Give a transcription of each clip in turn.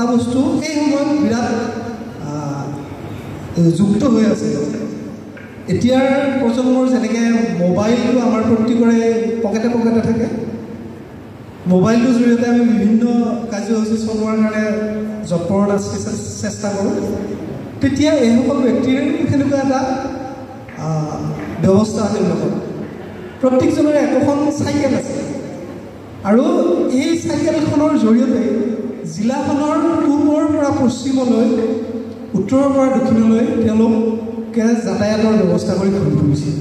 এটা বস্তু সেই সময়ত বিৰাট যুক্ত হৈ আছে। এতিয়াৰ প্ৰজন্মৰ যেনেকৈ মোবাইলটো আমাৰ প্ৰত্যেকৰে পকেটে পকেটে থাকে, মোবাইলটোৰ জৰিয়তে আমি বিভিন্ন কাৰ্যসূচী চলোৱাৰ কাৰণে যৎপৰত চেষ্টা কৰোঁ, তেতিয়া এইসকল ব্যক্তিৰ সেনেকুৱা এটা ব্যৱস্থা আছিল লগত। প্ৰত্যেকজনৰে একোখন চাইকেল আছে আৰু এই চাইকেলখনৰ জৰিয়তে জিলাখনৰ পূবৰ পৰা পশ্চিমলৈ, উত্তৰৰ পৰা দক্ষিণলৈ তেওঁলোকে যাতায়াতৰ ব্যৱস্থা কৰি ঘূৰি ফুৰিছিল।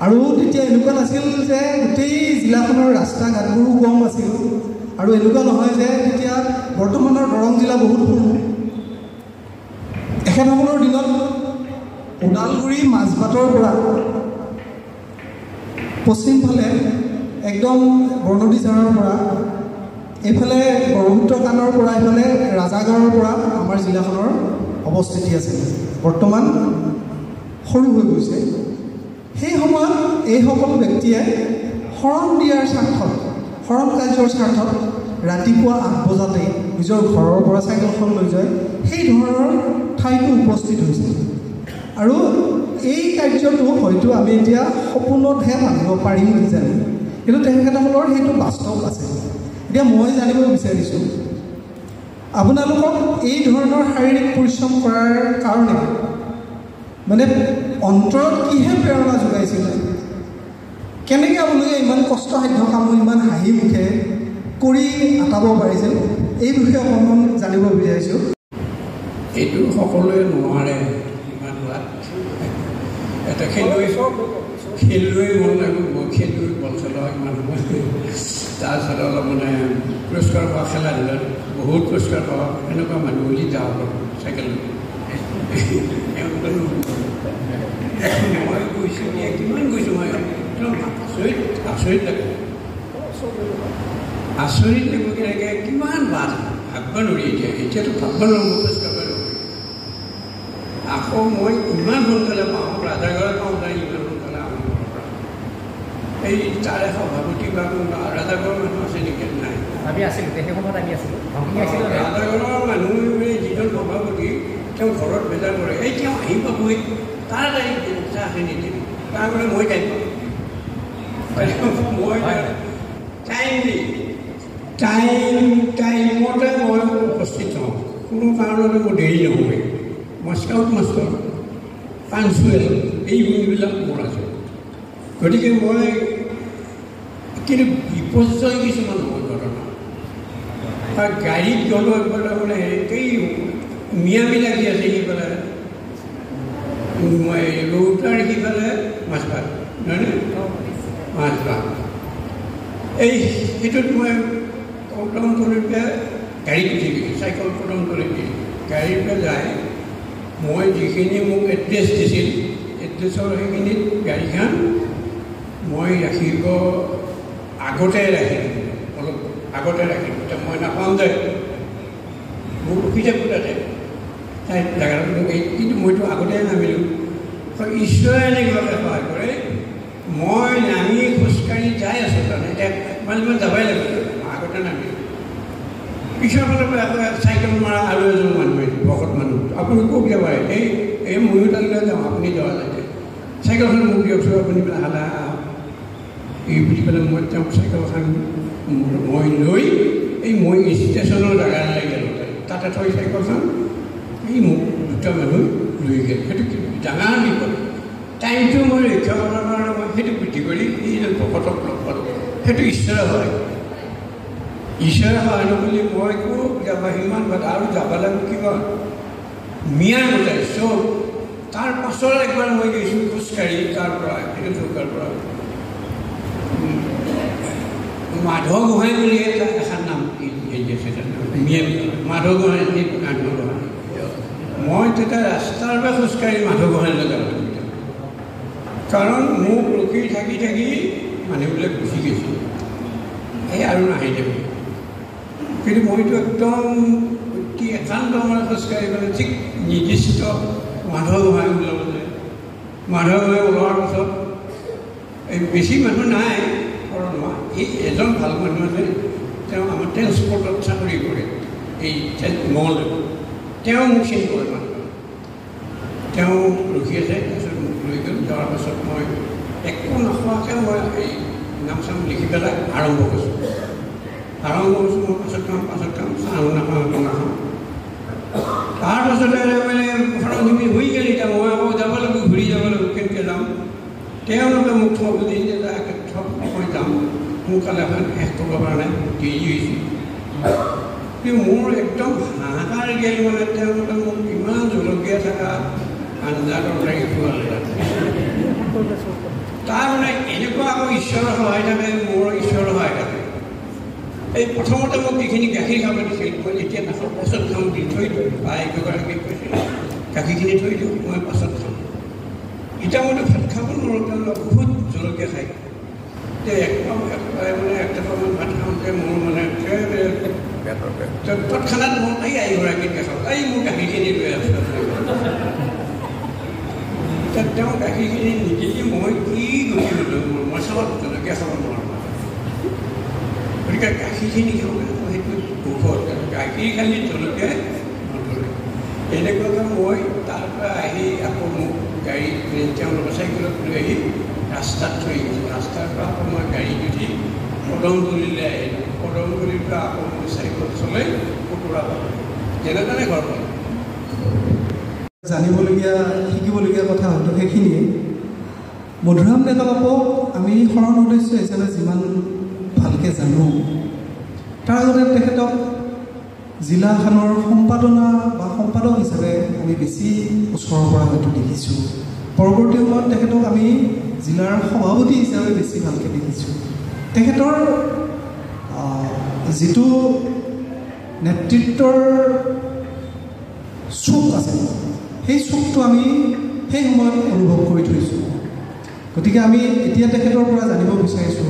আৰু তেতিয়া এনেকুৱা নাছিল যে গোটেই জিলাখনৰ ৰাস্তা ঘাটবোৰো কম আছিল, আৰু এনেকুৱা নহয় যে তেতিয়া বৰ্তমানৰ দৰং জিলা বহুত সৰু। এখেতসকলৰ দিনত ওদালগুৰি মাজবাটৰ পৰা পশ্চিমফালে একদম বৰ্ণদী চাৰৰ পৰা এইফালে ব্ৰহ্মপুত্ৰ কাণৰ পৰা এইফালে ৰাজাগাঁৱৰ পৰা আমাৰ জিলাখনৰ অৱস্থিতি আছিল। বৰ্তমান সৰু হৈ গৈছে। সেই সময়ত এইসকল ব্যক্তিয়ে শৰণ দিয়াৰ স্বাৰ্থত, শৰণ কাৰ্যৰ স্বাৰ্থত ৰাতিপুৱা 8 বজাতে নিজৰ ঘৰৰ পৰা চাইকেলখন লৈ যায় সেই ধৰণৰ ঠাইতো উপস্থিত হৈছিল। আৰু এই কাৰ্যটো হয়তো আমি এতিয়া সপোনতহে মানিব পাৰিম কিজানি, কিন্তু তেখেতসকলৰ সেইটো বাস্তৱ আছে। এতিয়া মই জানিব বিচাৰিছোঁ, আপোনালোকক এই ধৰণৰ শাৰীৰিক পৰিশ্ৰম কৰাৰ কাৰণে মানে অন্তৰত কিহে প্ৰেৰণা যোগাইছিলে? কেনেকৈ আপোনালোকে ইমান কষ্টসাধ্য কাম ইমান হাঁহি মুখে কৰি আঁতাব পাৰিছিল? এই বিষয়ে অকণমান জানিব বিচাৰিছোঁ। এইটো সকলোৱে নোৱাৰে ইমান হোৱাত। এটা খেলুৱৈ মন লাগিব, খেলুৱৈ বল খেলোৱা ইমান সময়, তাৰপিছত অলপ মানে পুৰস্কাৰ পোৱা খেলা ধূলাত বহুত পুৰস্কাৰ পোৱা এনেকুৱা মানুহ বুলি যাওঁ চাইকেল মই গৈছোঁ, কিমান গৈছোঁ মই আচৰিত লাগে, আচৰিত লাগিব কেনেকৈ কিমান বাট ভাবিব নোৱাৰি। এতিয়াতো ভাবিব নোৱাৰোঁ পুৰস্কাৰ পাই আকৌ মই ইমান সোনকালে পাওঁ, ৰাজাগড় পাওঁ যায় ইমান সোনকালে আমাৰ ঘৰৰ পৰা। এই তাৰে সভাপতি বা কোনোবা ৰাজাগড়ৰ মানুহ আছে নেকি? নাই, আমি আছিলোঁ সেই সময়ত, আমি আছিলোঁ ৰাজাগড়ৰ মানুহ। যিজন সভাপতি তেওঁ ঘৰত বেজাৰ কৰে, এই তেওঁ আহি পাবই, তাৰ গাড়ী আছে নেকি? তাৰমানে মই টাইম পাওঁ, মই টাইমতে মই উপস্থিত হওঁ, কোনো কাৰণতে মই দেৰি নহয়। মই স্কাউট মাষ্টৰ, পাঞ্চুৱেল, এই গুণবিলাক মোৰ আছে। গতিকে মই কিন্তু বিপৰ্যয় কিছুমান হয় ঘটনা। গাড়ীত গ'লোঁ একবাৰে মানে এই মিয়ামি লাগি আছে সিফালে মই ৰৌতাৰ সিফালে মাছবাট, নহয়নে? মাছবাট এই সেইটোত মই কটন কৰি পেলাই গাড়ীত উঠি গৈছোঁ, চাইকেল কটন কৰি দি গাড়ীৰ পৰা যায়। মই যিখিনি মোক এড্ৰেছ দিছিল, এড্ৰেছৰ সেইখিনিত গাড়ীখন মই ৰাখিব আগতে ৰাখিলোঁ, অলপ আগতে ৰাখিলোঁ। এতিয়া মই নাপাওঁ যে মোক ৰখি থাকোঁ তাতে তাই জেগাটো, কিন্তু মইতো আগতে নামিলোঁ। ঈশ্বৰে এনেকুৱাকৈ সহায় কৰে, মই নামি খোজকাঢ়ি যাই আছোঁ তাৰমানে, এতিয়া ইমান যাবই লাগিব, মই আগতে নামিলোঁ। পিছৰ ফালৰ পৰা আকৌ চাইকেল মাৰা আৰু এজন মানুহ আহিছিল, ভকত মানুহ। আপুনি ক'ত যাব? এই ময়ো তালৈ যাওঁ, আপুনি যোৱা যায় চাইকেলখন মোক দিয়কচোন, আপুনি পেলাই হালা এই বুলি পেলাই মই তেওঁক চাইকেলখন মই লৈ মই ষ্টেচনৰ জেগালৈ গ'লোঁ, তাতে থৈ চাইকেলখন এই মোক দুটা মানুহ লৈ গ'ল। সেইটো ডাঙৰ বিপদ। টাইমটো মই ৰক্ষা কৰাৰ কাৰণে মই সেইটো বৃদ্ধি কৰি এইজন ভকতক লগ পালোঁ। সেইটো ঈশ্বৰে হয়, ঈশ্বৰে সহায় নকৰিলে মই খুব যাব সিমান কথা আৰু যাব লাগিব কিবা মিয়াৰ গোটাই চব। তাৰ পাছত একবাৰ মই গৈছোঁ খোজকাঢ়ি তাৰ পৰা চৌকাৰ পৰা মাধৱ গোহাঁই বুলি এটা এখন নাম হেৰি আছে, মাধৱ গোহাঁই মাধৱ গোহাঁই। মই তেতিয়া ৰাস্তাৰ পৰা খোজকাঢ়ি মাধৱ গোহাঁইলৈ যাব লাগিব, কাৰণ মোক ৰখি থাকি থাকি মানুহবিলাক গুচি গৈছিল, এই আৰু নাহিলে। কিন্তু মইতো একদম অতি একান্ত মানে খোজকাঢ়ি পেলাই ঠিক নিৰ্দিষ্ট মাধৱ গোহাঁই ওলাবলৈ, মাধৱ গোহাঁই ওলোৱাৰ পাছত এই বেছি মানুহ নাই, কাৰণ এই এজন ভাল মানুহ আছে, তেওঁ আমাৰ ট্ৰেন্সপৰ্টত চাকৰি কৰে। এই মঙলদৈ তেওঁ মোক চিনি কৰে মানে তেওঁ ৰখি আছে তাৰপিছত মোক লৈ গ'ল যোৱাৰ পাছত মই একো নোখোৱাকৈ মই এই নাম চাম লিখি পেলাই আৰম্ভ কৰিছোঁ মই পাছত খাম চাহ নাখাওঁ তাৰপাছতে মানে ঘৰখিনি হৈ গ'ল এতিয়া মই আকৌ যাব লাগিব ঘূৰি যাব লাগিব কেনেকৈ যাম তেওঁলোকে মোক থ'ব বুলি মই যাম সোনকালে এখন শেষ কৰিব পৰা নাই দেৰি হৈছোঁ কিন্তু মোৰ একদম হাহাকাৰ গেল মানে তেওঁলোকে মোক ইমান জলকীয়া থকা আঞ্জা তৰকাৰী খুৱালে তাৰমানে এনেকুৱা আকৌ ঈশ্বৰৰ সহায় থাকে মোৰ ঈশ্বৰৰ সহায় থাকে এই প্ৰথমতে মোক যিখিনি গাখীৰ খাব দিছিল মই যেতিয়া নাখাওঁ পাছত খাম দি থৈ দিওঁ বা এগৰাকীয়ে কৈছিল গাখীৰখিনি থৈ দিওঁ মই পাছত খাম এতিয়া মইতো ভাত খাব নোৱাৰোঁ তেওঁলোকে বহুত জলকীয়া খায় মানে একটামান ভাত খাওঁতে মোৰ মানে তৎক্ষণাত মই এগৰাকীক দেখাওঁ মোৰ গাখীৰখিনি লৈ আছোঁ তেওঁ গাখীৰখিনি নিদিলি মই কি গৈছিলোঁ মই চাবত জলকীয়া খাব নোৱাৰোঁ গতিকে গাখীৰখিনি খাওঁ সেইটো ঔষধ গাখীৰ খালি জলকীয়াই নধৰে এনেকুৱাকৈ মই তাৰপৰা আহি আকৌ মোক গাড়ী তেওঁলোকৰ চাইকেলত লৈ আহি ৰাস্তাত থৈ গৈছোঁ ৰাস্তাৰ পৰা আকৌ মই গাড়ীত উঠি কদমতলীলৈ আহিলোঁ কদমতলীৰ পৰা আকৌ মই চাইকেল চলাই কুকুৰা পালোঁ যেনেদৰে ঘৰ পালোঁ জানিবলগীয়া শিকিবলগীয়া কথা হয়তো সেইখিনিয়ে মধুৰাম ডেকা বাপক আমি শৰণ সদস্য হিচাপে যিমান ভালকৈ জানো তাৰ আগতে তেখেতক জিলাখনৰ সম্পাদনা বা সম্পাদক হিচাপে আমি বেছি ওচৰৰ পৰা হয়তো দেখিছোঁ পৰৱৰ্তী সময়ত তেখেতক আমি জিলাৰ সভাপতি হিচাপে বেছি ভালকৈ দেখিছোঁ তেখেতৰ যিটো নেতৃত্বৰ চুক আছে সেই চুকটো আমি সেই সময়ত অনুভৱ কৰি থৈছোঁ গতিকে আমি এতিয়া তেখেতৰ পৰা জানিব বিচাৰিছোঁ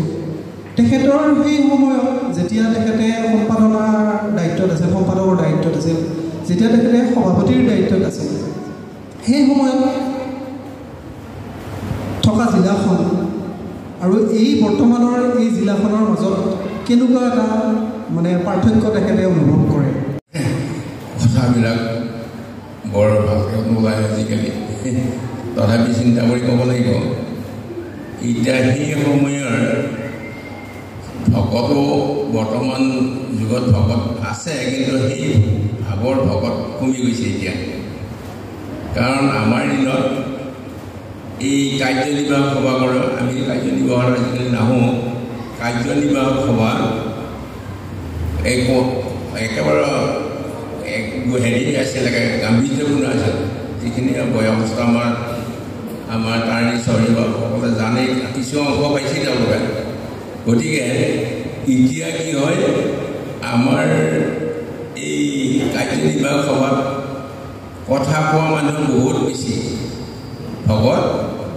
তেখেতৰ সেই সময়ত যেতিয়া তেখেতে সম্পাদনাৰ দায়িত্বত আছিল সম্পাদকৰ দায়িত্বত আছিল যেতিয়া তেখেতে সভাপতিৰ দায়িত্বত আছিল সেই সময়ত থকা জিলাখন আৰু এই বৰ্তমানৰ এই জিলাখনৰ মাজত কেনেকুৱা এটা মানে পাৰ্থক্য তেখেতে অনুভৱ কৰে কথাবিলাক বৰ ভালকৈ নোলায় আজিকালি তথাপি চিন্তা কৰি ক'ব লাগিব এতিয়া সেই সময়ৰ ভকতো বৰ্তমান যুগত ভকত আছে কিন্তু সেই ভাৱৰ ভকত কমি গৈছে এতিয়া কাৰণ আমাৰ দিনত এই কাৰ্যনিৰ্বাহক সভা কৰে আমি কাৰ্যনিৰ্বাহৰ আজিকালি নাহোঁ কাৰ্যনিৰ্বাহক সভা একেবাৰে হেৰি আছিলে গাম্ভীৰ্যপূৰ্ণ আছিল যিখিনি বয়সস্থ আমাৰ তাৰি চহৰী সকলে জানে কিছু অংশ পাইছে তেওঁলোকে গতিকে এতিয়া কি হয় আমাৰ এই কাৰ্যনিৰ্বাহক সভাত কথা কোৱা মানুহ বহুত বেছি ভকত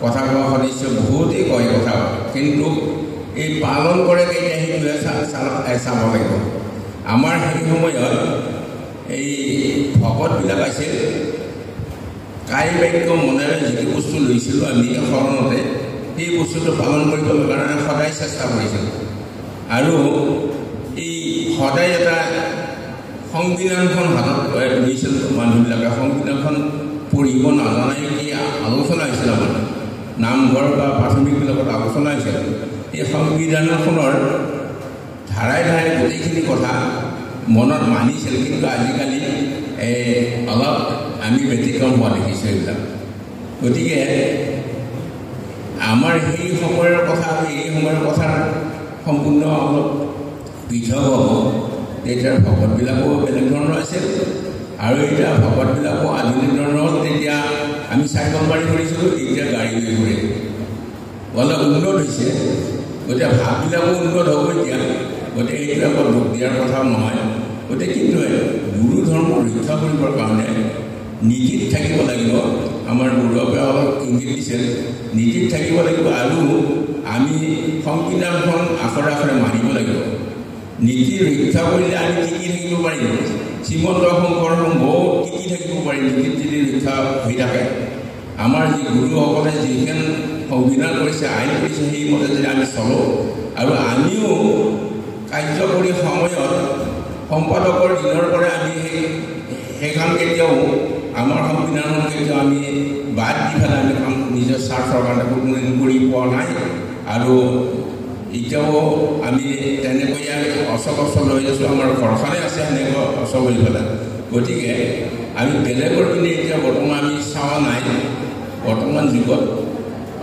কথা কোৱা সদস্য বহুতেই কয় কথা কিন্তু এই পালন কৰে কেতিয়া সেইটোহে চাব লাগিব আমাৰ সেই সময়ত এই ভকতবিলাক আছিল কাই বাক্য মনেৰে যিটো বস্তু লৈছিলোঁ আমি শৰণতে সেই বস্তুটো পালন কৰিবৰ কাৰণে সদায় চেষ্টা কৰিছিলোঁ আৰু এই সদায় এটা সংবিধানখন হাতত লৈছিল মানুহবিলাকে সংবিধানখন পঢ়িব নাজানাই কি আলোচনা হৈছিল আমাৰ নামঘৰ বা প্ৰাথমিকবিলাকত আলোচনা হৈছিল এই সংবিধানখনৰ ধাৰাই ধাৰাই গোটেইখিনি কথা মনত মানিছিল কিন্তু আজিকালি অলপ আমি ব্যতিক্ৰম হোৱা দেখিছোঁ এইবিলাক গতিকে আমাৰ সেই সময়ৰ কথা আৰু এই সময়ৰ কথা সম্পূৰ্ণ অলপ পৃথক হ'ব তেতিয়াৰ ভকতবিলাকো বেলেগ ধৰণৰ আছিল আৰু এতিয়া ভকতবিলাকো আধুনিক ধৰণৰ হ'ল তেতিয়া আমি চাইকেল মাৰি কৰিছিলোঁ এতিয়া গাড়ী লৈ ঘূৰে অলপ উন্নত হৈছে গতিকে ভাৱবিলাকো উন্নত হ'ব এতিয়া গতিকে এইটো আকৌ দুখ দিয়াৰ কথাও নহয় গতিকে কিন্তু গুৰু ধৰ্ম ৰক্ষা কৰিবৰ কাৰণে নীতিত থাকিব লাগিব আমাৰ গুৰুৱে অলপ ইংগিত দিছিল নীতিত থাকিব লাগিব আৰু আমি সংবিধানখন আখৰে আখৰে মানিব লাগিব নীতি ৰক্ষা কৰিলে আমি টিকি থাকিব পাৰিম শ্ৰীমন্ত শংকৰ সংঘও টিকি থাকিব পাৰিম নীতিত যদি ৰক্ষা হৈ থাকে আমাৰ যি গুৰুসকলে যিখন সংবিধান কৰিছে আইন কৰিছে সেইমতে যদি আমি চলোঁ আৰু আমিও কাৰ্যকৰী সময়ত সম্পাদকৰ দিনৰ পৰা আমি সেইখন কেতিয়াও আমাৰ সংবিধানখন কেতিয়াও আমি বাদ দি পেলাই আমি কাম নিজৰ স্বাৰ্থৰ কাৰণে উন্নয়ন কৰি পোৱা নাই আৰু এতিয়াও আমি তেনেকৈ অচল হৈ আছোঁ আমাৰ ঘৰখনে আছে সেনেকৈ অচল হৈ পেলাই গতিকে আমি বেলেগৰ পিনে এতিয়া বৰ্তমান আমি চোৱা নাই বৰ্তমান যুগত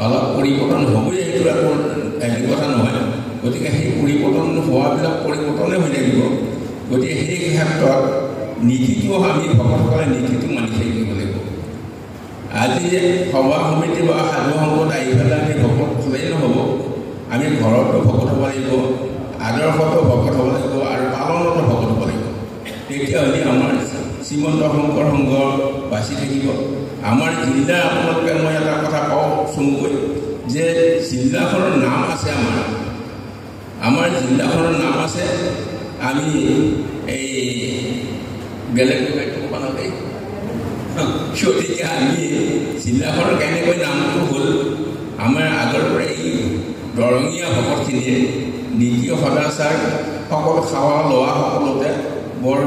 অলপ পৰিৱৰ্তন হ'বই সেইটো একো হেৰি কথা নহয় গতিকে সেই পৰিৱৰ্তন হোৱাবিলাক পৰিৱৰ্তনে হৈ থাকিব গতিকে সেই ক্ষেত্ৰত নীতিটো আমি ভকতসকলে নীতিটো মানি থাকিব লাগিব আজি যে সভা সমিতি বা সাধু সংঘত আহি পেলাই আমি ভকত হ'লেই নহ'ব আমি ঘৰতো ভকত হ'ব লাগিব আদৰ্শতো ভকত হ'ব লাগিব আৰু পালনতো ভকত হ'ব লাগিব তেতিয়াহ'লে আমাৰ শ্ৰীমন্ত শংকৰ সংঘ বাচি থাকিব আমাৰ জিলা আপোনালোকে মই এটা কথা কওঁ চমুকৈ যে জিলাখনৰ নাম আছে আমাৰ জিলাখনৰ নাম আছে আমি এই বেলেগ ক'ব নালাগে গতিকে আমি জিলাখনৰ কেনেকৈ নামটো হ'ল আমাৰ আগৰ পৰা এই দৰঙীয়া ভকতখিনিয়ে নীতি সদাচাৰ সকলো খাৱা লোৱা সকলোতে বৰ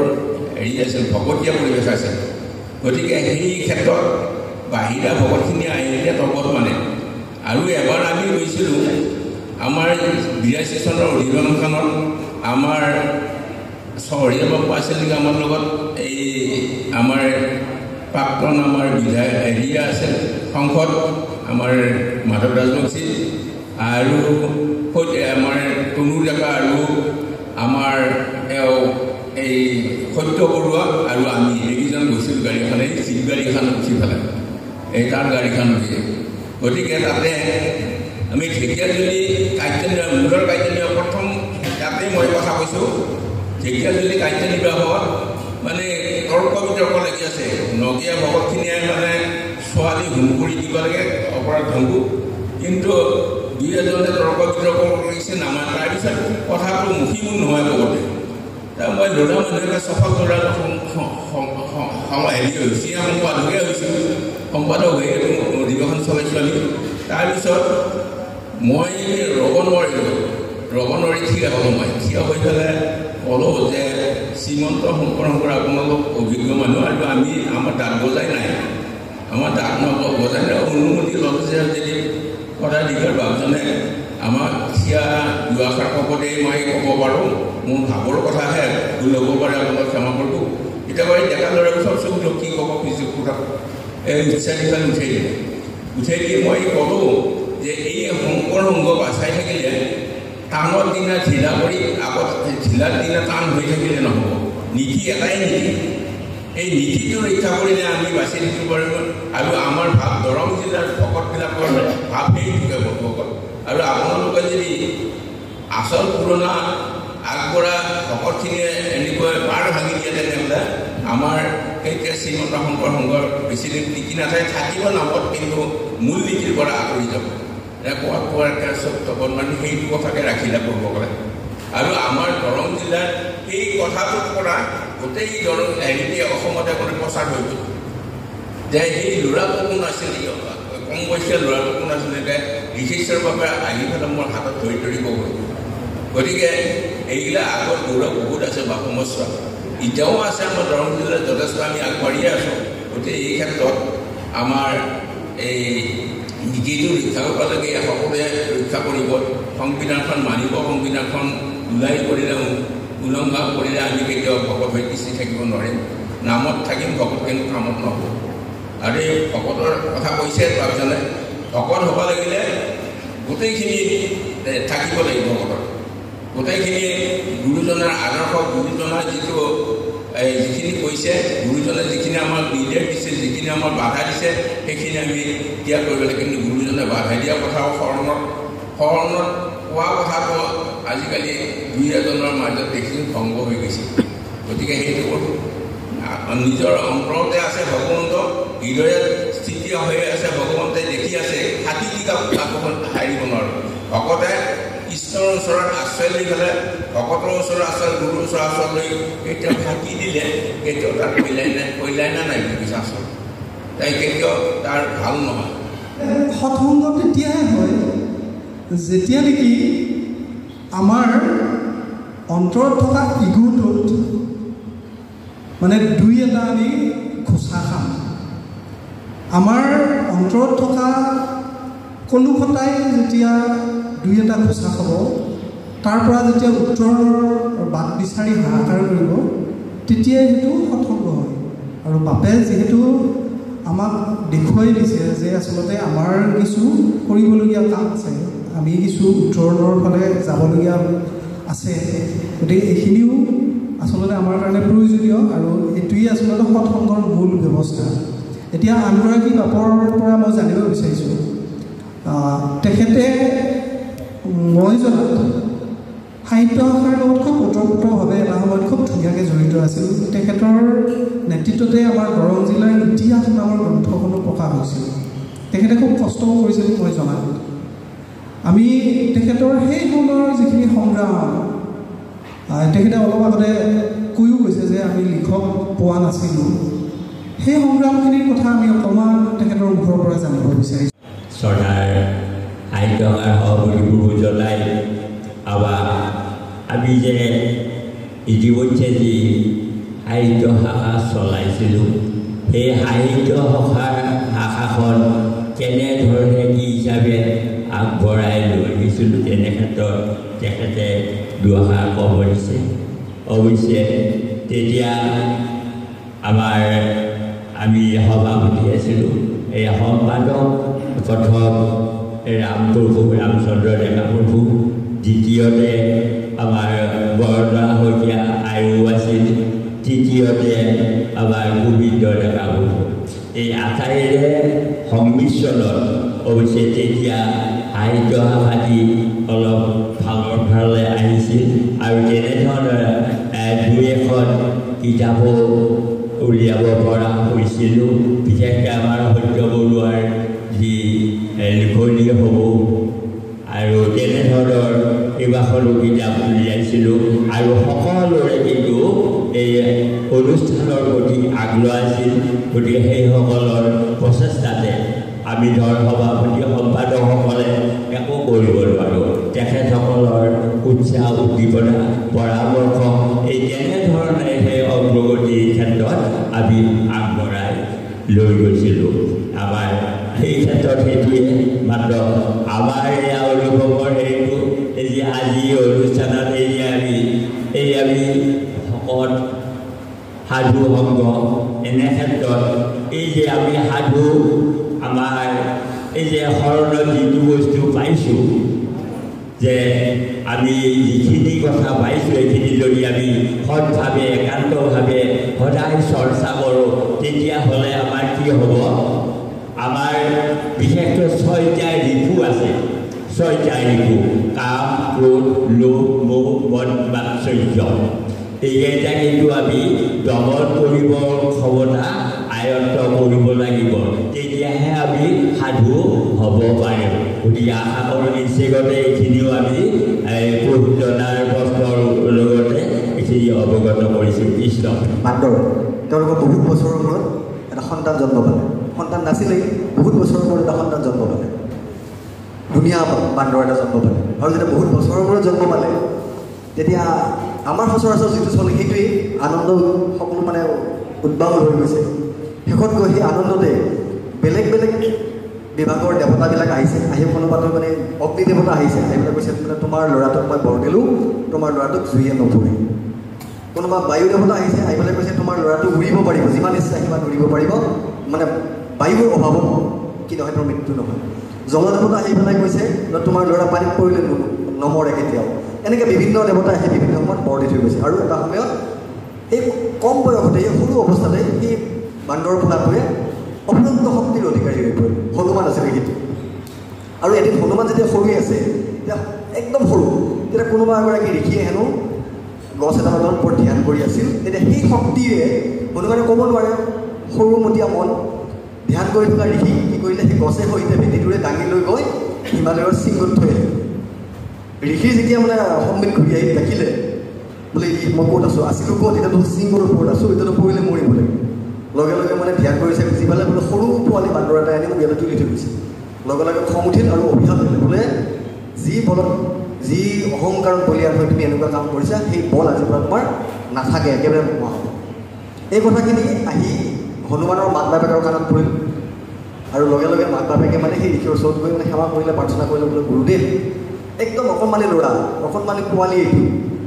হেৰি আছিল ভকতীয়া পৰিৱেশ আছে গতিকে সেই ক্ষেত্ৰত বাহিৰা ভকতখিনি আহিলে তপত মানে আৰু এবাৰ আমি গৈছিলোঁ আমাৰ 82 চনৰ অধিৱেশনখনত আমাৰ চহৰীয়া বাবু আছিল নেকি আমাৰ লগত এই আমাৰ প্ৰাক্তন আমাৰ বিধায়ক হেৰিয়া আছিল সংসদ আমাৰ মাধৱ ৰাজবংশী আৰু আমাৰ তনু ডেকা আৰু আমাৰ এই সত্য বৰুৱা আৰু আমি এইকেইজন গৈছিলোঁ গাড়ীখনে চিপ গাড়ী এখন উঠি পেলাই এই তাৰ গাড়ীখন উঠিছে গতিকে তাতে আমি ঢেকীয়াজুলি মূলৰ কাৰ্যনিৰ্বাহ প্ৰথম তাতে মই কথা কৈছোঁ ঢেকীয়াজুলি কাৰ্যনিৰ্বাহত মানে তৰ্ক বিতৰ্ক লাগি আছে নগীয়া ভকতখিনিয়ে মানে ছোৱালী হোম কৰি দিব লাগে অপৰাধ ধংকু কিন্তু দুই এজনে তৰ্ক বিতৰ্ক কৰিছে নামা তাৰপিছত কথাটো মুখিমুখ নহয় ভকতে মই ল'ৰা মানুহে সফল ল'ৰা হেৰি হৈছে সম্পাদকে হৈছোঁ সম্পাদক হৈ অধিৱেশন চলাইছোঁ আমি তাৰপিছত মই ৰ'ব নোৱাৰি থিয় হ'লোঁ মই থিয় হৈ পেলাই ক'লোঁ যে শ্ৰীমন্ত শংকৰ আপোনালোক অভিজ্ঞ মানুহ আৰু আমি আমাৰ দাঁত বজাই নাই আমাৰ দাঁত বজাই নাই অনুমতি ল'লোঁ যে যদি পদাধিকাৰ বাবজনে আমাক থিয়া দুআষাৰ ক'বতেই মই ক'ব পাৰোঁ মোৰ ভাৱৰ কথাহে ভুল হ'ব পাৰে আপোনালোক ক্ষমা কৰিব এতিয়া বাৰু ডেকা ল'ৰাবোৰ চব চকুত কি ক'ব খুজিছোঁ কথা এই উৎসাহীফালে উঠাই দি মই ক'লোঁ যে এই শংকৰ সংঘ বাচাই থাকিলে টানৰ দিনা ঢিলা কৰি আগত ঢিলাৰ দিনা টান হৈ থাকিলে নহ'ব নীতি এটাই নীতি এই নীতিটো ৰক্ষা কৰিলে আমি বাচি থাকিব পাৰিব আৰু আমাৰ ভাৱ দৰং জিলাৰ ভকতবিলাকৰ ভাৱ সেইটোকে ভকত আৰু আপোনালোকে যদি আচল পুৰণা আগবঢ়া ভকতখিনিয়ে এনেকৈ পাৰ ভাঙি দিয়ে তেনেহ'লে আমাৰ এতিয়া শ্ৰীমন্ত শংকৰ সংঘৰ বেছিদিন নীতি নাথাকে থাকিব নামত কিন্তু মূল নীতিৰ পৰা আঁতৰি যাব কোৱাৰ চব মানে সেইটো কথাকে ৰাখিলে কৰিব গ'লে আৰু আমাৰ দৰং জিলাৰ সেই কথাটোৰ পৰা গোটেই দৰং হেৰিতে অসমতে মানে প্ৰচাৰ হৈ গ'ল যে সেই ল'ৰাটো কোন আছিল কম বয়সীয়া ল'ৰাটো কোন আছিলে যে ৰিচিষ্টৰ বাবে আহি পেলাই মোৰ হাতত ধৰি ক'ব গতিকে এইবিলাক আগত গৌৰৱ বহুত আছে বা সমস্যা এতিয়াও আছে আমাৰ দৰং জিলাত যথেষ্ট আমি আগবাঢ়িয়ে আছোঁ গতিকে এই ক্ষেত্ৰত আমাৰ এই নীতিটো ৰক্ষা কৰিব লাগে সকলোৱে ৰক্ষা কৰিব সংবিধানখন মানিব সংবিধানখন উলংঘা কৰিলে আমি কেতিয়াও ভকত হৈ পিছি থাকিব নোৱাৰিম নামত থাকিম ভকত কিন্তু কামত নহ'ব আৰু এই ভকতৰ কথা কৈছে বাবজনে ভকত হ'ব লাগিলে গোটেইখিনি থাকিব লাগিব ভকতৰ গোটেইখিনি গুৰুজনাৰ আদৰ্শ গুৰুজনাৰ যিখিনি কৈছে গুৰুজনে যিখিনি আমাক নিৰ্দেশ দিছে যিখিনি আমাক বাধা দিছে সেইখিনি আমি ত্যাগ কৰিব লাগে কিন্তু গুৰুজনে বাধা দিয়া কথাও শৰণত কোৱা কথাটো আজিকালি দুই এজনৰ মাজত দেখিছোঁ ভংগ হৈ গৈছে গতিকে সেইটো নিজৰ অন্তৰতে আছে ভগৱন্ত হৃদয়ত স্থিতি হৈ আছে ভগৱন্তে দেখি আছে হাতী দি কাকো হাৰিব নোৱাৰোঁ ভকতে ঈশ্বৰৰ ওচৰত আশ্ৰয় লৈ পেলাই ভকতৰ ওচৰত আশ্ৰয় গুৰুৰ ওচৰত আশ্ৰয় লৈ কেতিয়াও ফাঁকি দিলে কেতিয়াও তাত কইলাই নাই বিশ্বাস তাই কেতিয়াও তাৰ ভাল নহয় সৎসংগ তেতিয়াহে হয় যেতিয়া নেকি আমাৰ অন্তৰত থকা ইগোটোত মানে দুই এটা আমি ঘোচা খাম। আমাৰ অন্তৰত থকা কলুকতাই যেতিয়া দুই এটা ঘোচা খাব, তাৰ পৰা যেতিয়া উত্তৰৰ বাট বিচাৰি হাহাকাৰ কৰিব, তেতিয়াই সেইটো সৎসংগ হয়। আৰু বাপে যিহেতু আমাক দেখুৱাই দিছে যে আচলতে আমাৰ কিছু কৰিবলগীয়া কাম আছে, আমি কিছু উত্তৰণৰ ফালে যাবলগীয়া আছে, গতিকে এইখিনিও আচলতে আমাৰ কাৰণে প্ৰয়োজনীয় আৰু এইটোৱেই আচলতে সৎসংগৰ মূল ব্যৱস্থা। এতিয়া আনগৰাকী বাপৰ পৰা মই জানিব বিচাৰিছোঁ, তেখেতে মই জনাত সাহিত্য শাখাৰ লগত খুব ওতঃপ্ৰোতভাৱে এটা সময়ত খুব ধুনীয়াকৈ জড়িত আছিল। তেখেতৰ নেতৃত্বতে আমাৰ দৰং জিলাৰ ইতিহাস নামৰ গ্ৰন্থখনো প্ৰকাশ হৈছিল। তেখেতে খুব কষ্টও কৰিছিল মই জনাত। আমি তেখেতৰ সেই সময়ৰ যিখিনি সংগ্ৰাম, তেখেতে অলপ আগতে কৈও গৈছে যে আমি লিখক পোৱা নাছিলোঁ, সেই সংগ্ৰামখিনিৰ কথা আমি অকণমান তেখেতৰ মুখৰ পৰা জানিব বিচাৰিছোঁ। চৰকাৰ সাহিত্য শাখাৰ সভাপতিবোৰ জ্বলাই আমি যে ইতিমধ্যে যি সাহিত্য শাখা চলাইছিলোঁ, সেই সাহিত্য শাখাখন কেনেধৰণে কি হিচাপে আগবঢ়াই লৈ গৈছিলোঁ, তেনে ক্ষেত্ৰত তেখেতে দুআষাৰ ক'ব দিছে। অৱশ্যে তেতিয়া আমি সভাপতি আছিলোঁ, এই সম্পাদক প্ৰথম ৰামচন্দ্ৰ ডেকা প্ৰভু, দ্বিতীয়তে আমাৰ বৰদোৱা শইকীয়া আয়ু আছিল, তৃতীয়তে আমাৰ গোবিন্দ ডেকা প্ৰভু। এই আটাইৰে সংমিশ্ৰণত অৱশ্যে তেতিয়া সাহিত্য শাখাটি অলপ ভালৰ ফালে আহিছিল আৰু তেনেধৰণে দুই এখন কিতাপো উলিয়াব পৰা হৈছিলোঁ। বিশেষকৈ আমাৰ সত্য বৰুৱাৰ যি লিখনি হ'ব আৰু তেনেধৰণৰ কেইবাখনো কিতাপ উলিয়াইছিলোঁ আৰু সকলোৰে কিন্তু এই অনুষ্ঠানৰ প্ৰতি আগ্ৰহ আছিল। গতিকে সেইসকলৰ প্ৰচেষ্টাতে আমি সভাপতি সম্পাদকসকলে একো কৰিব নোৱাৰোঁ। তেখেতসকলৰ উৎসাহ উদ্দীপনা পৰামৰ্শ এই তেনেধৰণে সেই অগ্ৰগতিৰ ক্ষেত্ৰত আমি আগবঢ়াই লৈ গৈছিলোঁ। আমাৰ সেই ক্ষেত্ৰত সেইটোৱে মাত্ৰ আমাৰ এয়া অনুভৱৰ হেৰিটো এই যে আজি অনুষ্ঠানত আমি শকত সাধু সংঘ এনে ক্ষেত্ৰত এই যে আমি সাধু আমাৰ এই যে শৰণত যিটো বস্তু পাইছোঁ, যে আমি যিখিনি কথা পাইছোঁ এইখিনি যদি আমি সৎভাৱে একান্তভাৱে সদায় চৰ্চা কৰোঁ, তেতিয়াহ'লে আমাৰ কি হ'ব, আমাৰ বিশেষকৈ 6টা ৰিপু আছে। 6টা ৰিপু: কাম, ক্ৰোধ, লোভ, মোহ, মদ, মাৎসৰ্য। এইকেইটা কিন্তু আমি দমন কৰিবৰ ক্ষমতা আয়ত্ত কৰিব লাগিব, তেতিয়াহে আমি সাধু হ'ব পাৰিম। গতিকে আশা কৰোঁ নিশ্চয়তে এইখিনিও আমি পঢ়ুজনাৰ প্ৰশ্নৰ লগতে এইখিনি অৱগত কৰিছোঁ। কৃষ্ণ বান্দৰ তেওঁলোকৰ বহুত বছৰৰ মূৰত এটা সন্তান জন্ম পালে। সন্তান নাছিলেই, বহুত বছৰৰ মূৰত এটা সন্তান জন্ম পালে, ধুনীয়া বান্দৰ এটা জন্ম পালে। আৰু যেতিয়া বহুত বছৰৰ মূৰত জন্ম পালে, তেতিয়া আমাৰ সচৰাচৰ যিটো চলে সেইটোৱেই আনন্দ, সকলো মানে উদ্বাউল হৈ গৈছে। শেষত গৈ সেই আনন্দতে বেলেগ বেলেগ বিভাগৰ দেৱতাবিলাক আহিছে। আহি কোনোবাটো মানে অগ্নি দেৱতা আহিছে, আহি পেলাই কৈছে মানে তোমাৰ ল'ৰাটোক মই বৰ দিলোঁ, তোমাৰ ল'ৰাটোক জুইয়ে নপৰে। কোনোবা বায়ু দেৱতা আহিছে, আহি পেলাই কৈছে তোমাৰ ল'ৰাটো উৰিব পাৰিব, যিমান ইচ্ছা সিমান উৰিব পাৰিব, মানে বায়ুৰ অভাৱত কি নহয় তোৰ মৃত্যু নহয়। জলদেৱতা আহি পেলাই কৈছে তোমাৰ ল'ৰা পানীত পৰিলে নমৰে কেতিয়াও। এনেকৈ বিভিন্ন দেৱতা আহি বিভিন্ন সময়ত বৰ দি থৈ গৈছে। আৰু এটা সময়ত এই কম বয়সতে, এই সৰু অৱস্থাতে সেই বান্দৰ পোনাটোৱে অত্যন্ত শক্তিৰ অধিকাৰী হৈ পৰিল। হনুমান আছিলে সেইটো। আৰু এদিন হনুমান যেতিয়া সৰু আছে, তেতিয়া একদম সৰু, তেতিয়া কোনোবা এগৰাকী ঋষিয়ে হেনো গছ এডালৰ ওপৰত ধ্যান কৰি আছিল। তেতিয়া সেই শক্তিৰে হনুমানে ক'ব নোৱাৰে, সৰুমতীয়া মন ধ্যান কৰি থকা ঋষি কি কৰিলে, সেই গছে সৈতে ভেটিটোৰে দাঙি লৈ গৈ হিমালয়ৰ শৃংগত থৈ আহিলে। ঋষি যেতিয়া মানে সম্মিত ঘূৰি আহি দেখিলে, বোলে মই ক'ত আছোঁ, আছিলোঁ ক'ত, এতিয়াতো শৃংগৰ ওপৰত আছোঁ, এতিয়াতো পৰিলে মৰিব লাগিব। লগে লগে মানে ধ্যান কৰিছে, যিফালে বোলে সৰু পোৱালি বান্দৰ এটা আনি মোক ইয়াতে তুলি থৈ গৈছে। লগে লগে খং উঠিল আৰু অভিশাপ দিলে, বোলে যি বলত যি অহংকাৰত বলিয়ান হৈ তুমি এনেকুৱা কাম কৰিছা সেই বল আজিৰ পৰা তোমাৰ নাথাকে, একেবাৰে নোহোৱা হ'ব। এই কথাখিনি আহি হনুমানৰ মাক বাপেকৰ কাণত পৰিল আৰু লগে লগে মাক বাপেকে মানে সেই ঋষিৰ ওচৰত গৈ মানে সেৱা কৰিলে, প্ৰাৰ্থনা কৰিলে, বোলে গুৰুদেৱ একদম অকণমানি ল'ৰা, অকণমানি পোৱালি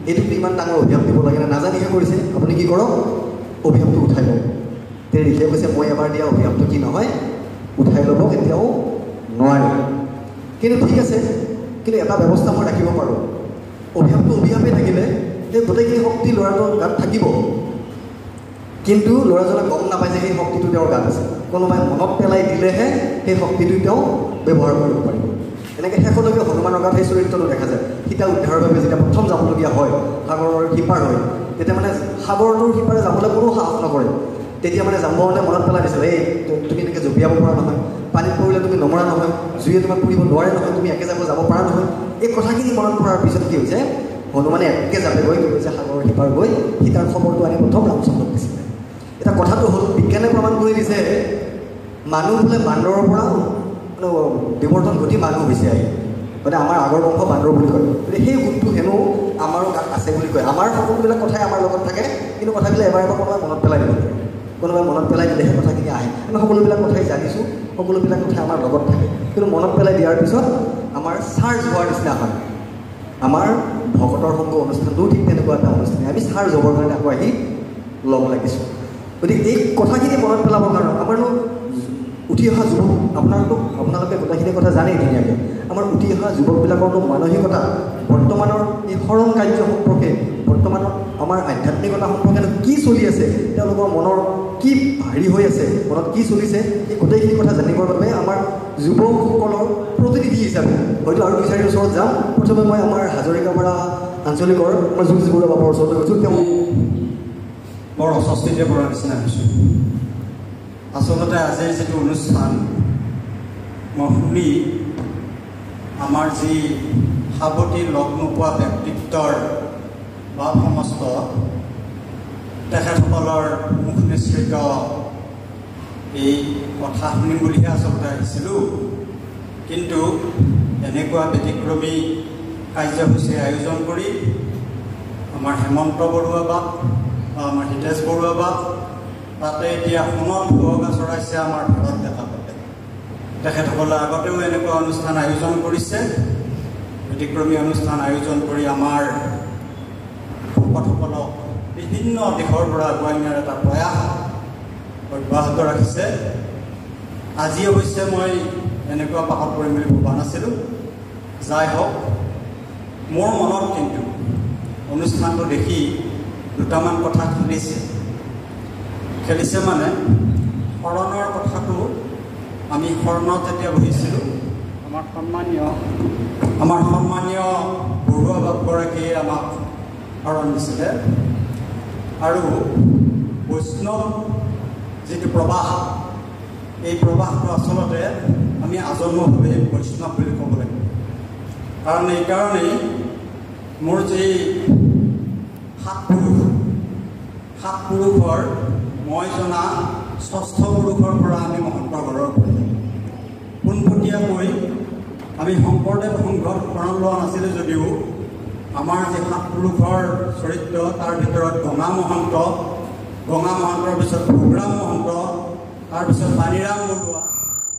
এইটোতো ইমান ডাঙৰ অভিশাপ দিব লাগে নাজানিহে কৰিছে, আপুনি কি কৰক অভিশাপটো উঠাই লওক। তে ঋষিয়ে কৈছে মই এবাৰ দিয়া অভিশাপটো কি নহয় উঠাই ল'ব কেতিয়াও নোৱাৰে, কিন্তু ঠিক আছে, কিন্তু এটা ব্যৱস্থা মই ৰাখিব পাৰোঁ। অভিশাপটো অভিশাপেই থাকিলে সেই গোটেইখিনি শক্তি ল'ৰাটোৰ গাত থাকিব, কিন্তু ল'ৰাজনে গম নাপায় যে সেই শক্তিটো তেওঁৰ গাত আছে। কোনোবাই মনত পেলাই দিলেহে সেই শক্তিটো তেওঁ ব্যৱহাৰ কৰিব পাৰিব। এনেকৈ শেষলৈকে হনুমানৰ গাত সেই চৰিত্ৰটো দেখা যায়। সীতা উদ্ধাৰৰ বাবে যেতিয়া প্ৰথম যাবলগীয়া হয়, সাগৰৰ সিপাৰ হয়, তেতিয়া মানে সাগৰটোৰ সিপাৰে যাবলৈ কোনো সাহস নকৰে। তেতিয়া মানে জাম্বৱানে মনত পেলাই দিছিলে, এই তুমি এনেকৈ জঁপিয়াব পৰা নহয়, পানীত পৰিলে তুমি নমৰা নহয়, জুয়ে তোমাক পুৰিব নোৱাৰে নহয়, তুমি একে যাব পৰা নহয়। এই কথাখিনি মনত পৰাৰ পিছত কি হৈছে, হনুমানে একে জাপে গৈ কি হৈছে সাগৰৰ সিপাৰ গৈ সীতাৰ খবৰটো আনি প্ৰথম ৰামচন্দ্ৰক দিছিলে। এতিয়া কথাটো হ'ল বিজ্ঞানে প্ৰমাণ কৰি দিছে মানুহ বোলে বান্দৰৰ পৰা মানে বিৱৰ্তন ঘটি মানুহ হৈছে আহি, মানে আমাৰ আগৰ বংশ বান্দৰ বুলি কয়। গতিকে সেই গুণটো হেনো আমাৰো গাত আছে বুলি কয়। আমাৰ সকলোবিলাক কথাই আমাৰ লগত থাকে, কিন্তু কথাবিলাক এবাৰ এবাৰ কোনোবাই মনত পেলাই দিব লাগে, কোনোবাই মনত পেলাই দিলেহে কথাখিনি আহে। আমি সকলোবিলাক কথাই জানিছোঁ, সকলোবিলাক কথাই আমাৰ লগত থাকে, কিন্তু মনত পেলাই দিয়াৰ পিছত আমাৰ চাৰ্জ হোৱাৰ নিচিনা হয়। আমাৰ ভকতৰ সংঘ অনুষ্ঠানটোও ঠিক তেনেকুৱা এটা অনুষ্ঠান, আমি চাৰ্জ হ'বৰ কাৰণে আকৌ আহি লগ লাগিছোঁ। গতিকে এই কথাখিনি মনত পেলাবৰ কাৰণে আমাৰনো উঠি অহা যুৱক, আপোনালোকে গোটেইখিনি কথা জানেই ধুনীয়াকৈ। আমাৰ উঠি অহা যুৱকবিলাকৰতো মানসিকতা বৰ্তমানৰ এই শৰণ কাৰ্য সম্পৰ্কে, বৰ্তমানৰ আমাৰ আধ্যাত্মিকতা সম্পৰ্কে কি চলি আছে, তেওঁলোকৰ মনৰ কি হেৰি হৈ আছে, মনত কি চলিছে, এই গোটেইখিনি কথা জানিবৰ বাবে আমাৰ যুৱকসকলৰ প্ৰতিনিধি হিচাপে হয়তো আৰু 2-4 ওচৰত যাম। প্ৰথমে মই আমাৰ হাজৰিকাৰ পৰা আঞ্চলিকৰ মই যোগেশ বৰুৱা বাবৰ ওচৰলৈ গৈছোঁ। তেওঁ বৰ অস্বস্তিতে পৰাৰ নিচিনা হৈছোঁ। আচলতে আজিৰ যিটো অনুষ্ঠান মই শুনি আমাৰ যি সাৱটি লগ নোপোৱা ব্যক্তিত্বৰ বা সমস্ত তেখেতসকলৰ মুখ নিঃসৃত এই কথা শুনিম বুলিহে আচলতে আহিছিলোঁ, কিন্তু এনেকুৱা ব্যতিক্ৰমী কাৰ্যসূচী আয়োজন কৰি আমাৰ হেমন্ত বৰুৱা বা আমাৰ হিতেশ বৰুৱা বা তাতে এতিয়া সোণত সুৱগা চৰাইছে আমাৰ ভাৰত দেখা পাতে। তেখেতসকলে আগতেও এনেকুৱা অনুষ্ঠান আয়োজন কৰিছে, ব্যতিক্ৰমী অনুষ্ঠান আয়োজন কৰি আমাৰ ভকতসকলক বিভিন্ন দিশৰ পৰা আগুৱাই নিয়াৰ এটা প্ৰয়াস অব্যাহত ৰাখিছে। আজি অৱশ্যে মই এনেকুৱা পাকত কৰিম বুলি ভবা নাছিলোঁ। যাই হওক, মোৰ মনত কিন্তু অনুষ্ঠানটো দেখি দুটামান কথা খেলিছে মানে শৰণৰ কথাটো আমি শৰণত যেতিয়া বহিছিলোঁ, আমাৰ সন্মানীয় বৰুৱা বাপগৰাকীয়ে আমাক শৰণ দিছিলে, আৰু বৈষ্ণৱ যিটো প্ৰবাহ, এই প্ৰবাহটো আচলতে আমি আজন্মভাৱে বৈষ্ণৱ বুলি ক'ব লাগিব। কাৰণ এইকাৰণেই মোৰ যি 7 পুৰুষৰ মই জনা 6ষ্ঠ পুৰুষৰ পৰা আমি মহন্তৰ ঘৰৰ পোনপটীয়াকৈ আমি শংকৰদেৱ সংঘত শৰণ লোৱা নাছিলোঁ যদিও আমাৰ যি 7 পুৰুষৰ চৰিত্ৰ, তাৰ ভিতৰত গঙা মহন্তৰ পিছত ভোগৰাম মহন্ত, তাৰপিছত পানীৰাম বৰুৱা,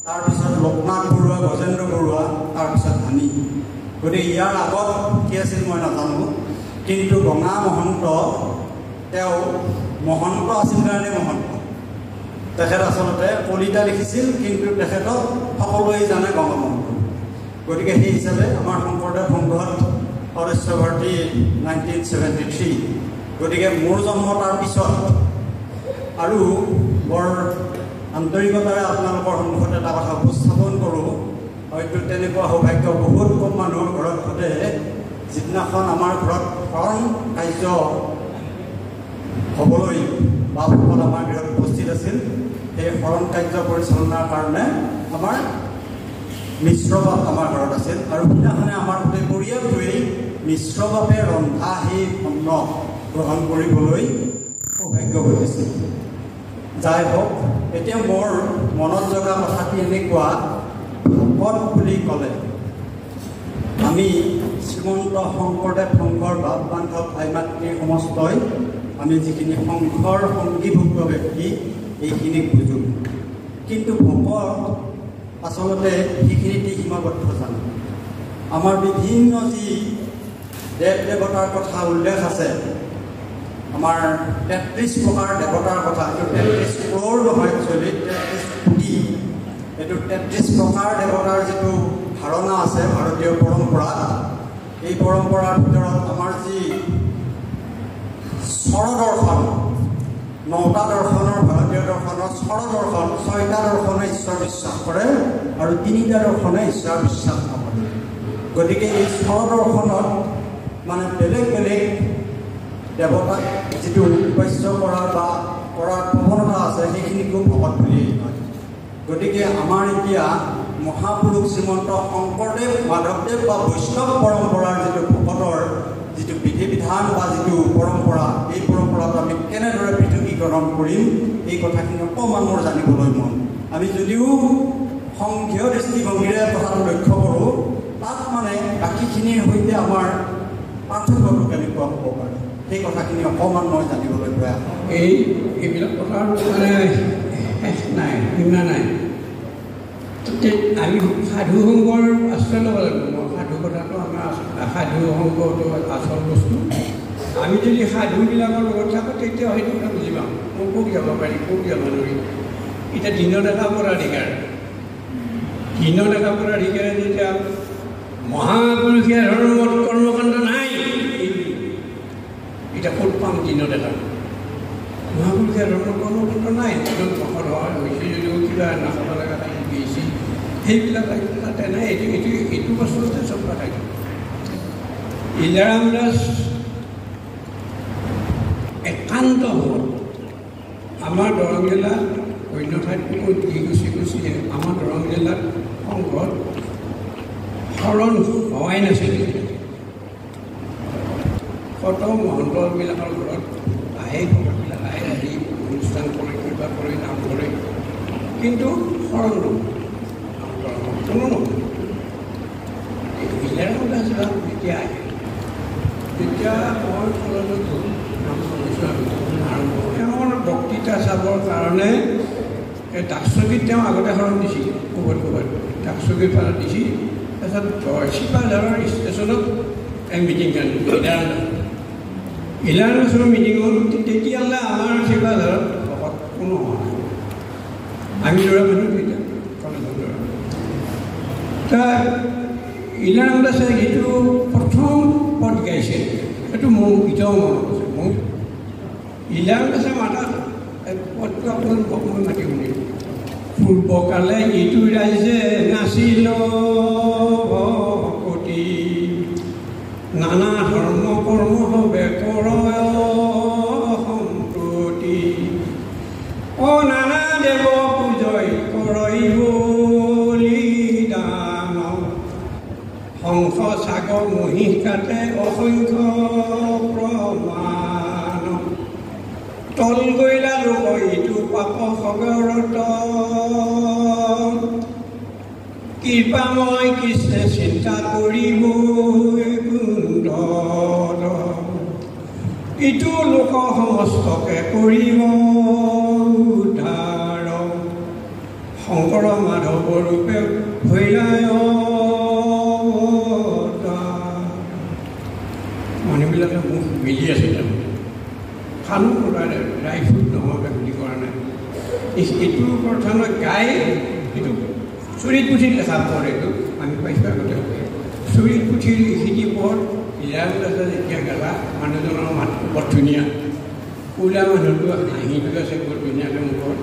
তাৰপিছত লোকনাথ বৰুৱা, গজেন্দ্ৰ বৰুৱা, তাৰপিছত আমি। গতিকে ইয়াৰ আগত কি আছিল মই নাজানো, কিন্তু গঙা মহন্ত তেওঁ মহন্ত আছিল কাৰণে মহন্ত। তেখেত আচলতে কলিতা লিখিছিল, কিন্তু তেখেতক সকলোৱে জানে গঙা মহন্ত। গতিকে সেই হিচাপে আমাৰ শংকৰদেৱ সংঘত সদস্য ভৰ্তি 1973। গতিকে মোৰ জন্ম তাৰ পিছত, আৰু বৰ আন্তৰিকতাৰে আপোনালোকৰ সন্মুখত এটা কথা উপস্থাপন কৰোঁ। হয়তো তেনেকুৱা সৌভাগ্য বহুত কম মানুহৰ ঘৰত ঘটে। যিদিনাখন আমাৰ ঘৰত শৰণ কাৰ্য হ'বলৈ বাপসকল আমাৰ গৃহত উপস্থিত আছিল, সেই শৰণ কাৰ্য পৰিচালনাৰ কাৰণে আমাৰ মিশ্ৰ বাপ আমাৰ ঘৰত আছিল, আৰু সেইদিনাখনে আমাৰ গোটেই পৰিয়ালটোৱেই মিশ্ৰ বাপে ৰন্ধা সেই অন্ন গ্ৰহণ কৰিবলৈ সৌভাগ্য ঘটিছিল। যাই হওক, এতিয়া মোৰ মনত জগা কথাটি এনেকুৱা, ভকত বুলি ক'লে আমি শ্ৰীমন্ত শংকৰদেৱ শংকৰ বাপ বান্ধৱ ভাই মাতৃৰ সমস্তই আমি যিখিনি শংকৰ সংগীভুক্ত ব্যক্তি এইখিনিক বুজোঁ, কিন্তু ভকত আচলতে সেইখিনিতে সীমাবদ্ধ জানো। আমাৰ বিভিন্ন যি দেৱ দেৱতাৰ কথা উল্লেখ আছে, আমাৰ ৩৩ প্ৰকাৰ দেৱতাৰ কথা, এইটো ৩৩ কৰোৰ নহয়, একচুৱেলি ৩৩ কোটি, এইটো ৩৩ প্ৰকাৰ দেৱতাৰ যিটো ধাৰণা আছে ভাৰতীয় পৰম্পৰাত, এই পৰম্পৰাৰ ভিতৰত আমাৰ যি স্বৰদৰ্শন, ৯টা দৰ্শনৰ ভাৰতীয় দৰ্শনত স্বৰদৰ্শন, ৬টা দৰ্শনে ঈশ্বৰ বিশ্বাস কৰে আৰু ৩টা দৰ্শনে ঈশ্বৰ বিশ্বাস নকৰে। গতিকে এই স্বৰদৰ্শনত মানে বেলেগ বেলেগ দেৱতাক যিটো উপাস্য কৰা বা কৰাৰ প্ৰৱণতা আছে সেইখিনিকো ভকত বুলি কয়। গতিকে আমাৰ এতিয়া মহাপুৰুষ শ্ৰীমন্ত শংকৰদেৱ মাধৱদেৱ বা বৈষ্ণৱ পৰম্পৰাৰ যিটো ভকতৰ যিটো বিধি বিধান বা যিটো পৰম্পৰা, এই পৰম্পৰাটো আমি কেনেদৰে পৃথকীকৰণ কৰিম এই কথাখিনি অকণমান মোৰ জানিবলৈ মন। আমি যদিও সংঘীয় দৃষ্টিভংগীৰে কথাটো লক্ষ্য কৰোঁ, তাত মানে বাকীখিনিৰ সৈতে আমাৰ পাৰ্থক্যটো কেনেকুৱা হ'ব পাৰে সেই কথাখিনি অকণমান মই জানিবলৈ প্ৰয়াস কৰোঁ। এইবিলাক কথাৰ মানে শেষ নাই, সীমা নাই। আমি সাধু সংঘৰ আশ্ৰয় ল'ব লাগিব। সাধু কথাটো আমাৰ সাধু সংঘটো আচল বস্তু। আমি যদি সাধুবিলাকৰ লগত থাকোঁ তেতিয়া সেইটো কথা বুজি পাম। মই ক'ত যাব পাৰি, ক'ত যাব নোৱাৰি। এতিয়া দিনত এটা পৰাধিকাৰ, যেতিয়া মহাপুৰুষীয়া ধৰ্মত কৰ্মকাণ্ড নাই, এতিয়া ক'ত পাম দিনত এটা মহাপুৰুষীয়া ধৰ্মৰ কৰ্মকাণ্ড নাই। দিনত ভকত হয় হৈছে যদিও কিবা নাখাব লগা থাকে গৈছে, সেইবিলাক তাতে নাই। এইটো বস্তুতে চব কথা। ইলাৰাম দাস একান্ত হ'ল আমাৰ দৰং জিলাত, অন্য ঠাইত কোনো গুচি আমাৰ দৰং জিলাত সংঘত শৰণ হোৱাই নাছিল। কত মহন্তবিলাকৰ ঘৰত আহে, ভকতবিলাক আহি অনুষ্ঠান কৰে, কিবা কৰে, নাম কৰে, কিন্তু শৰণ কোনো নহয়। ইলাৰাম দাস যেতিয়া আহে, তেতিয়া মই কলেজত তেওঁৰ বক্তৃতা চাবৰ কাৰণে ডাকচকীত তেওঁ আগতে শৰণ দিছিল, ক'ৰবাত ডাকচকীৰ পৰা দিছিল। তাৰপিছত চিপাঝাৰৰ ষ্টেচনত মিটিং ইলাৰাম দাসৰ মিটিং হ'ল। তেতিয়াহ'লে আমাৰ চিপাঝাৰত ভকত কোনো হোৱা নাই, আমি ল'ৰা মানুহ তেতিয়া কলেজৰ ল'ৰা। ইলাৰাম দাসে যিটো প্ৰথম পদ গাইছে সেইটো মোৰ এতিয়াও মনত আছে। মোক ইলাৰাম দাসে মাতা পদটো অকণমান মাতি শুনিলোঁ। পূৰ্বকালে ইটো ৰাইজে নাছিল ভকতি, নানা ধৰ্ম কৰ্ম হবে কৰ সম্প্ৰতি, নানা দেৱ পূজয় কৰই বলি দান, হংস ছাগল মহিষ কাটে অসংখ্য প্ৰমাণ, তল গৈলা লোক ইটো পাপ সগৰত, কৃপাময় কৃষ্ণে চিন্তা কৰিব কুণ্ড, ইটো লোক সমস্তকে কৰিব উদ্ধাৰ, শংকৰ মাধৱ ৰূপে ভৈৰায়। মানুহবিলাকে মুখ মিলি আছে, তাৰমানে খানো কৰা নাই, ড্ৰাই ফ্ৰুট নহ'লে বুলি কৰা নাই। এইটো প্ৰধানত গাই এইটো চুৰিত পুথিত লেখা পঢ়, এইটো আমি পাইছোঁ আগতে। চুৰিত পুথিৰ এইখিনি পঢ়। ইলাৰাম দাসে যেতিয়া গালা, মানুহজনৰ মাতটো বৰ ধুনীয়া, ক'লা মানুহটো হাঁহিটো আছে বৰ ধুনীয়াকৈ মুখত।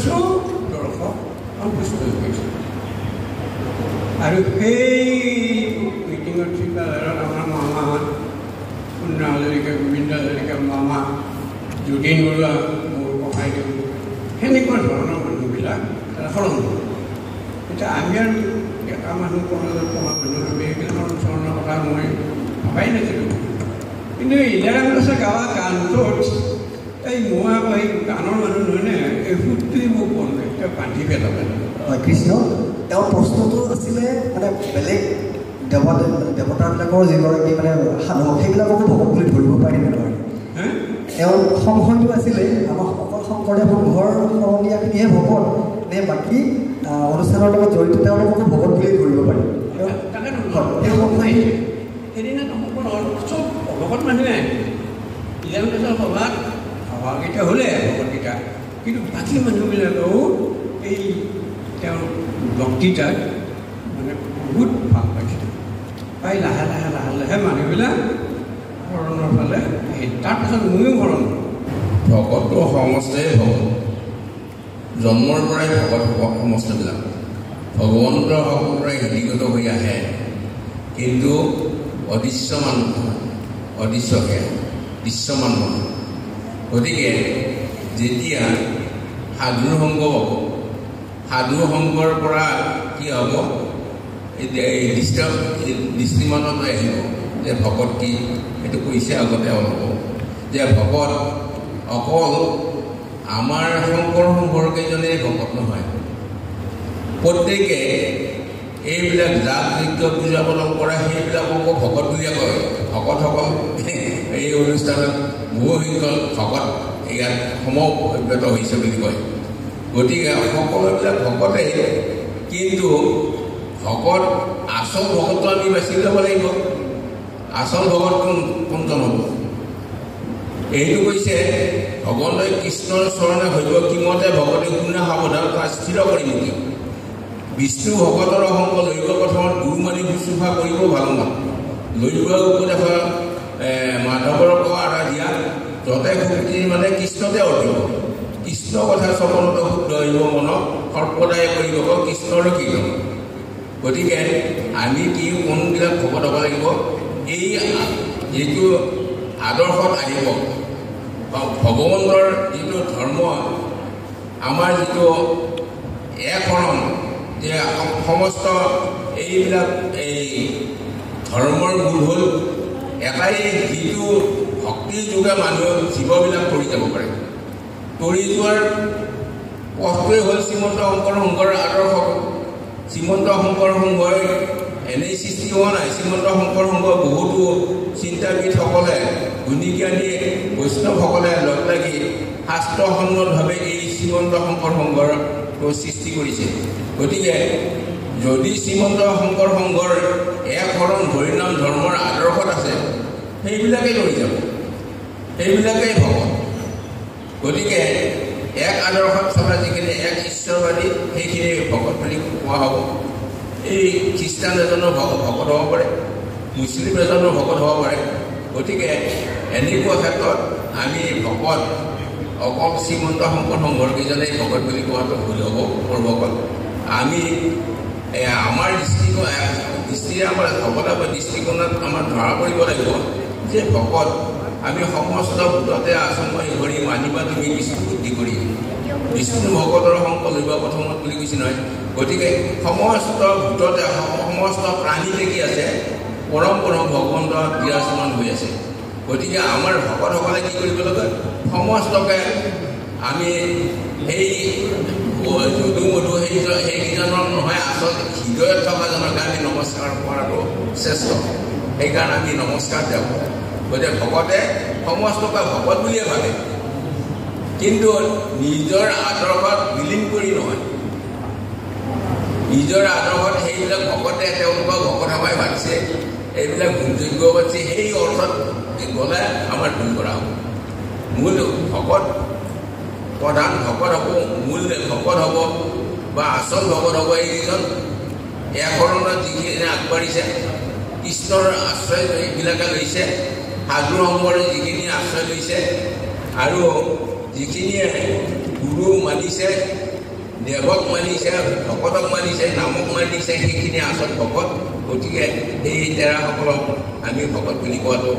চব দৰ্শক সন্তুষ্ট হৈ গৈছে। আৰু সেই মিটিঙত চিপাঝাৰত আমাৰ মামাহঁত, পূৰ্ণ হাজৰিকা, গোবিন্দ হাজৰিকা মামা, যতীন বৰুৱা, মোৰ ককাইদেউ, সেনেকুৱা ধৰণৰ মানুহবিলাক শৰণ হ'ল। এতিয়া আমি আৰু ডেকা মানুহ, কলেজত পঢ়া মানুহ, আমি এইবিলাকৰ ধৰণৰ কথা মই ভবাই নাছিলোঁ। কিন্তু ইলাৰাম দাসে গাৱা গানটোত মই আকৌ সেই গানৰ মানুহ নহয় নে, এই সুৰটোৱে মোক মন নাই, তেওঁ বান্ধি পেলালে। কৃষ্ণ তেওঁৰ প্ৰশ্নটো আছিলে মানে বেলেগ দেৱতাবিলাকৰ যিগৰাকী মানে সাধক সেইবিলাককো ভকত বুলি ধৰিব পাৰি নোৱাৰে এওঁৰ সংশয়টো আছিলে আমাৰ অকল শংকৰদেৱৰ ঘৰ সলনীয়াখিনিহে ভকত নে বাকী অনুষ্ঠানৰ লগত জড়িত তেওঁলোককো ভকত বুলি ধৰিব পাৰি সেইদিনা চব ভকত মানুহে সভাকেইটা হ'লে ভকতকেইটা কিন্তু বাকী মানুহবিলাকেও এই তেওঁৰ ভক্তিটাক মানে বহুত ভাল পাইছে পাই লাহে লাহে লাহে লাহে মানুহবিলাক শৰণৰ ফালে তাৰপিছত ময়ো শৰণ ভকতটো সমষ্টিয়ে ভকত জন্মৰ পৰাই ভকত সমষ্টিবিলাক ভগৱন্তৰ সকলোৰে হৃদিগত হৈ আহে কিন্তু অদৃশ্যমান নহয় অদৃশ্যকে দৃশ্যমান নহয় গতিকে যেতিয়া সাধুৰ সংগ হ'ব সাধু সংগৰ পৰা কি হ'ব এই দৃষ্টিমানত আহিব যে ভকত কি সেইটো কৈছে আগতে অলপ যে ভকত অকল আমাৰ শংকৰ সংঘৰকেইজনেই ভকত নহয় প্ৰত্যেকে এইবিলাক জাত যজ্ঞ পূজা পালন কৰা সেইবিলাককো ভকত বুলিয়ে কয় ভকতসকল এই অনুষ্ঠানত বহুসংখ্যক ভকত ইয়াত সমবেত হৈছে বুলি কয় গতিকে সকলোবিলাক ভকতেই কিন্তু ভকত আচল ভকতটো আমি বাছি ল'ব লাগিব আচল ভকত কোনজন হ'ব এইটো কৈছে ভগৱানে কৃষ্ণৰ চৰণে হইব কিমতে ভকতে শুনা সাৱধানতা স্থিৰ কৰি নেকি বিষ্ণু ভকতৰ সংগ লৈব প্ৰথমত গুৰু মানি শুশ্ৰূষা কৰিব ভাল মান লৈব উপদেশ মাধৱৰ আৰাধিয়া যতে শক্তি মানে কৃষ্ণতে অৰ্জিব কৃষ্ণ কথা চবনত শুদ্ধ আহিব মনক সৰ্বদায় কৰিব কৃষ্ণৰ কীৰ্তন গতিকে আমি কি কোনবিলাক ভকত হ'ব লাগিব এই যিটো আদৰ্শত আহিব ভগৱন্তৰ যিটো ধৰ্ম আমাৰ যিটো একৰণ যে সমস্ত এইবিলাক এই ধৰ্মৰ মূল হ'ল এটাই যিটো ভক্তিৰ যোগে মানুহ জীৱবিলাক কৰি যাব পাৰে তৰি যোৱাৰ পথটোৱে হ'ল শ্ৰীমন্ত শংকৰ সংঘৰ আদৰ্শ শ্ৰীমন্ত শংকৰ সংঘই এনেই সৃষ্টি হোৱা নাই শ্ৰীমন্ত শংকৰ সংঘ বহুতো চিন্তাবিদসকলে গুণী জ্ঞানী বৈষ্ণৱসকলে লগ লাগি শাস্ত্ৰসন্মতভাৱে এই শ্ৰীমন্ত শংকৰ সংঘৰ সৃষ্টি কৰিছে গতিকে যদি শ্ৰীমন্ত শংকৰ সংঘৰ এক শৰণ হৰিনাম ধৰ্মৰ আদৰ্শত আছে সেইবিলাকেই লৈ যাব সেইবিলাকেই ভকত গতিকে এক আদৰ্শত চলা যিখিনি এক ঈশ্বৰবাদী সেইখিনি ভকত বুলি কোৱা হ'ব এই খ্ৰীষ্টান এজনৰ ভকত হ'ব পাৰে মুছলিম এজনৰ ভকত হ'ব পাৰে গতিকে এনেকুৱা ক্ষেত্ৰত আমি ভকত অকল শ্ৰীমন্ত শংকৰ সংঘৰ কেইজনেই ভকত বুলি কোৱাটো ভুল হ'ব পূৰ্বকল আমি আমাৰ দৃষ্টিৰে আমাৰ ভকত দৃষ্টিকোণত আমাৰ ধৰা কৰিব লাগিব যে ভকত আমি সমস্ত ভূততে আচময় ধৰি মানিবা তুমি বিষ্ণু বুদ্ধি কৰি বিষ্ণু ভকতৰ সংগ লৈব প্ৰথমত বুলি কৈছে নহয় গতিকে সমস্ত ভূততে সমস্ত প্ৰাণীতে কি আছে পৰম ভগৱন্ত বিৰাজমান হৈ আছে গতিকে আমাৰ ভকতসকলে কি কৰিব লাগে সমস্তকে আমি সেই যদু মধু সেইকেইজনৰ নহয় আচল হৃদয়ত থকাজনকে আমি নমস্কাৰ কৰাটো শ্ৰেষ্ঠ সেইকাৰণে আমি নমস্কাৰ দিওঁ গতিকে ভকতে সমস্তকে ভকত বুলিয়ে ভাবে কিন্তু নিজৰ আদৰ্শত বিলীন কৰি নহয় নিজৰ আদৰ্শত সেইবিলাক ভকতে তেওঁলোকক ভকত সভাই ভাবিছে এইবিলাক ভোগযোগ্য পাতিছে সেই অৰ্থত গ'লে আমাৰ ভুল কৰা হ'ব মূল ভকত প্ৰধান ভকত হ'ব মূল ভকত হ'ব বা আচল ভকত হ'ব এইকেইজন একৰণত যিখিনি আগবাঢ়িছে কৃষ্ণৰ আশ্ৰয় এইবিলাকে লৈছে সাধু সংঘৰ যিখিনি আশ্ৰয় লৈছে আৰু যিখিনিয়ে গুৰু মানিছে দেৱক মানিছে ভকতক মানিছে নামক মানিছে সেইখিনি আচল ভকত গতিকে এই তেৰাসকলক আমি ভকত বুলি কোৱাটো